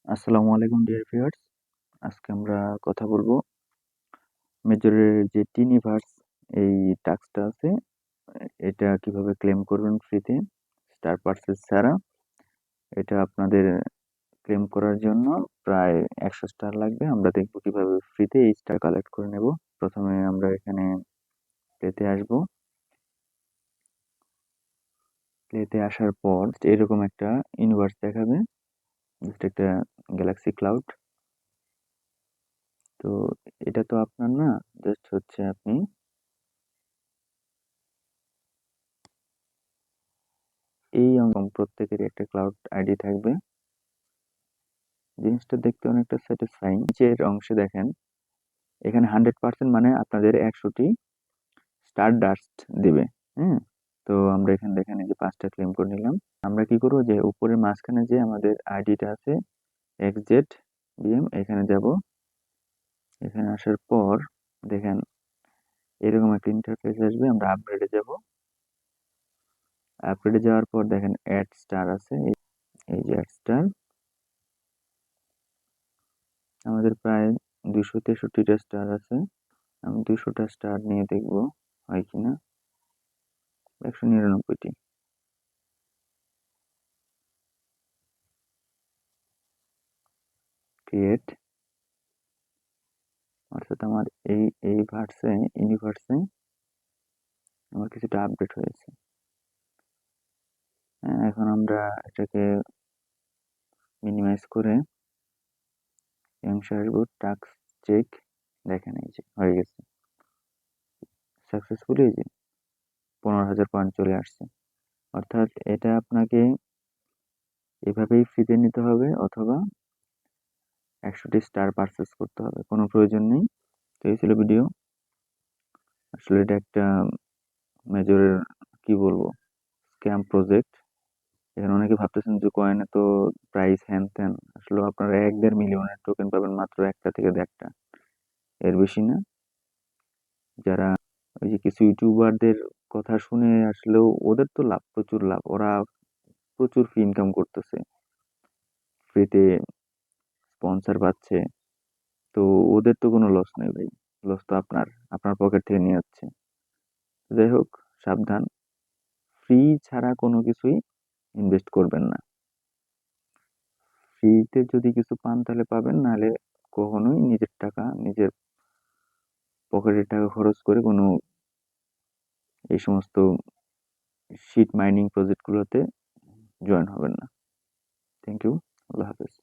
আসসালামু আলাইকুম dear viewers. আজকে আমরা কথা বলবো মেজরের যে টিনিভার্স এই টাস্কটা আছে, এটা কিভাবে ক্লেম করবেন ফ্রিতে স্টার পার্সেস ছাড়া। এটা আপনাদের ক্লেম করার জন্য প্রায় 100 স্টার লাগবে। আমরা দেখবো কিভাবে ফ্রিতে এই স্টার কালেক্ট করে নেব। প্রথমে আমরা এখানে প্লেতে আসব। প্লেতে আসার পর এরকম একটা ইউনিভার্স দেখাবে, জাস্ট একটা গ্যালাক্সি ক্লাউড। তো এটা তো আপনার না, জাস্ট হচ্ছে আপনি এই প্রত্যেকেরই একটা ক্লাউড আইডি থাকবে। জিনিসটা দেখতে অনেকটা স্যাটিসফাইং। নিচের অংশে দেখেন, এখানে 100% মানে আপনাদের 100টি স্টার ডাস্ট দিবে। হ্যাঁ, তো আমরা এখানে দেখেন এই যে 5টা ক্লেম করে নিলাম। আমরা কি করবো, যে উপরের মাঝখানে যে আমাদের আইডিটা আছে এক্সজেড বিএম, এখানে যাব। এখানে আসার পর দেখেন এরকম একটা ইন্টারফেস আসবে। আমরা আপগ্রেডে যাব। আপগ্রেডে যাওয়ার পর দেখেন অ্যাড স্টার আছে, এই যে অ্যাড স্টার। আমাদের প্রায় 263টা স্টার আছে। আমি 200টা স্টার নিয়ে দেখবো হয় কিনা। 199টি। ক্রিয়েট, অর্থাৎ আমার এই ইউনিভার্সে আমার কিছুটা আপডেট হয়েছে। এখন আমরা এটাকে মিনিমাইজ করে অংশে আসবো। টাস্ক চেক, দেখেন এই যে হয়ে গেছে সাকসেসফুলি। এই যে 15,000 পয়েন্ট চলে আসছে। অর্থাৎ এটা আপনাকে এভাবেই ফ্রিতে নিতে হবে, অথবা 100টি স্টার পারচেস করতে হবে, কোনো প্রয়োজন নেই। তো এই ছিল ভিডিও। আসলে এটা একটা মেজরের, কি বলবো, স্ক্যাম প্রজেক্ট। এখানে অনেকে ভাবতেছেন যে কয়েনে তো প্রাইস হ্যান ত্যান। আসলে আপনারা 1-1.5 মিলিয়নের টোকেন পাবেন মাত্র একটা থেকে দেড়টা, এর বেশি না। যারা ওই যে কিছু ইউটিউবারদের কথা শুনে আসলেও, ওদের তো লাভ, প্রচুর লাভ, ওরা প্রচুর ফি ইনকাম করতেছে, ফ্রিতে স্পন্সর পাচ্ছে। তো ওদের তো কোনো লস নেই ভাই, লস তো আপনার আপনার পকেট থেকে নিয়ে যাচ্ছে। যাই হোক, সাবধান, ফ্রি ছাড়া কোনো কিছুই ইনভেস্ট করবেন না। ফ্রিতে যদি কিছু পান তাহলে পাবেন, নাহলে কখনোই নিজের টাকা, নিজের পকেটের টাকা খরচ করে কোনো এই সমস্ত শিট মাইনিং প্রজেক্টগুলোতে জয়েন হবেন না। Thank you. আল্লাহ হাফেজ।